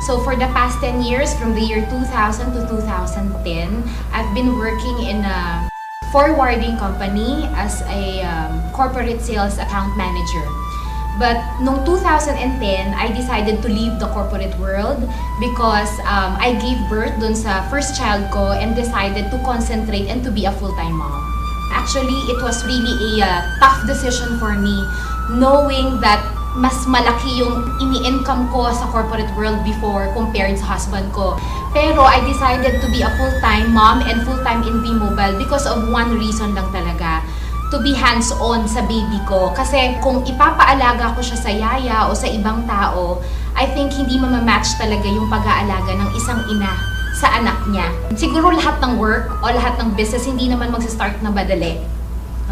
So for the past 10 years, from the year 2000 to 2010, I've been working in a forwarding company as a corporate sales account manager. But noong 2010, I decided to leave the corporate world because I gave birth dun sa first child ko and decided to concentrate and to be a full-time mom. Actually, it was really a tough decision for me, knowing that mas malaki yung ini-income ko sa corporate world before compared sa husband ko. Pero I decided to be a full-time mom and full-time in V-Mobile because of one reason lang talaga. To be hands-on sa baby ko. Kasi kung ipapaalaga ko siya sa yaya o sa ibang tao, I think hindi mamamatch talaga yung pag-aalaga ng isang ina sa anak niya. Siguro lahat ng work o lahat ng business hindi naman magsa-start na madali.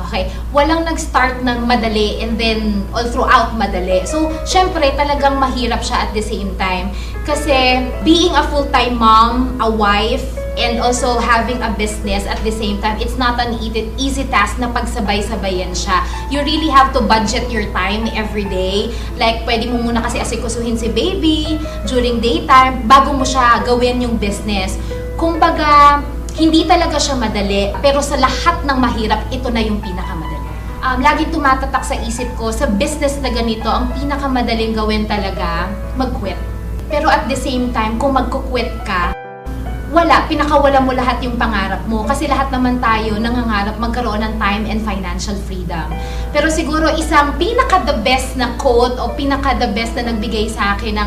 Okay? Walang nag-start ng madali and then all throughout madali. So, syempre talagang mahirap siya at the same time. Kasi being a full-time mom, a wife, and also having a business at the same time, it's not an easy task na pagsabay-sabayan siya. You really have to budget your time every day. Like, pwede mo muna kasi asikusuhin si baby during daytime bago mo siya gawin yung business. Kumbaga, hindi talaga siya madali, pero sa lahat ng mahirap, ito na yung pinakamadali. Laging tumatatak sa isip ko, sa business na ganito, ang pinakamadaling gawin talaga, mag-quit. Pero at the same time, kung mag-quit ka, pinakawala mo lahat yung pangarap mo. Kasi lahat naman tayo nangangarap magkaroon ng time and financial freedom. Pero siguro isang pinaka-the best na quote o pinaka-the best na nagbigay sa akin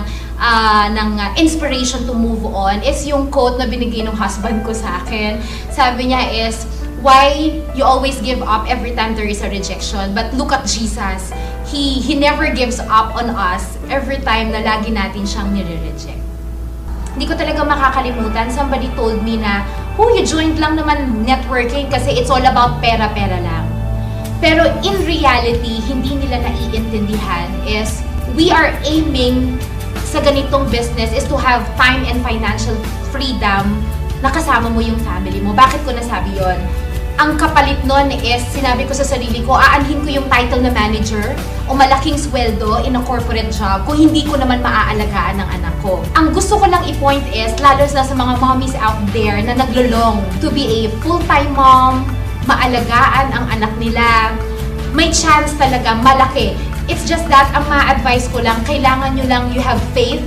ng inspiration to move on is yung quote na binigay ng husband ko sa akin. Sabi niya is, why you always give up every time there is a rejection? But look at Jesus. He never gives up on us every time na lagi natin siyang nire-reject. Hindi ko talaga makakalimutan. Somebody told me na, you joined lang naman networking kasi it's all about pera-pera lang. Pero in reality, hindi nila naiintindihan is we are aiming sa ganitong business is to have time and financial freedom na kasama mo yung family mo. Bakit ko nasabi yon? Ang kapalit nun is, sinabi ko sa sarili ko, aanhin ko yung title na manager o malaking sweldo in a corporate job kung hindi ko naman maaalagaan ng anak ko. Ang gusto ko lang i-point is, lalo na sa mga mommies out there na naglulong to be a full-time mom, maalagaan ang anak nila, may chance talaga malaki. It's just that, ang ma-advise ko lang, kailangan nyo lang you have faith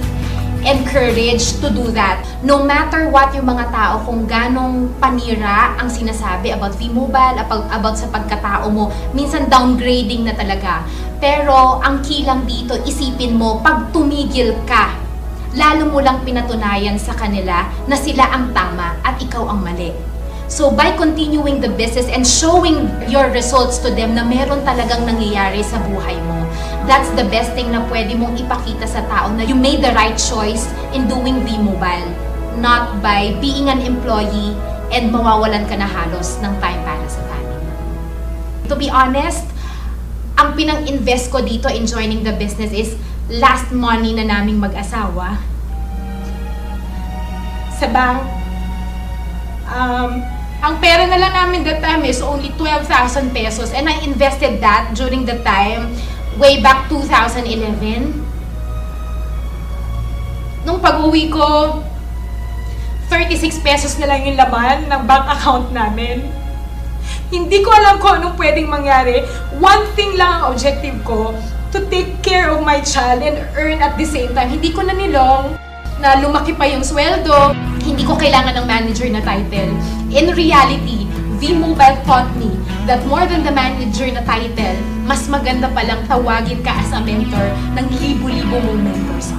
and courage to do that. No matter what yung mga tao, kung ganong panira ang sinasabi about V-Mobile, about sa pagkatao mo, minsan downgrading na talaga. Pero ang key lang dito, isipin mo, pag tumigil ka, lalo mo lang pinatunayan sa kanila na sila ang tama at ikaw ang mali. So by continuing the business and showing your results to them na meron talagang nangyayari sa buhay mo, that's the best thing na pwede mong ipakita sa tao na you made the right choice in doing V-Mobile, not by being an employee and mawawalan ka na halos ng time para sa family. To be honest, ang pinang-invest ko dito in joining the business is last money na naming mag-asawa sa bank. Ang pera na lang namin that time is only 12,000 pesos and I invested that during the time way back 2011. Nung pag-uwi ko, 36 pesos na lang yung laman ng bank account namin. Hindi ko alam kung anong pwedeng mangyari. One thing lang ang objective ko, to take care of my child and earn at the same time. Hindi ko na nilong na lumaki pa yung sweldo. Hindi ko kailangan ng manager na title. In reality, V-Mobile taught me that more than the manager na title, mas maganda palang tawagin ka as a mentor ng libo-libo mong mentors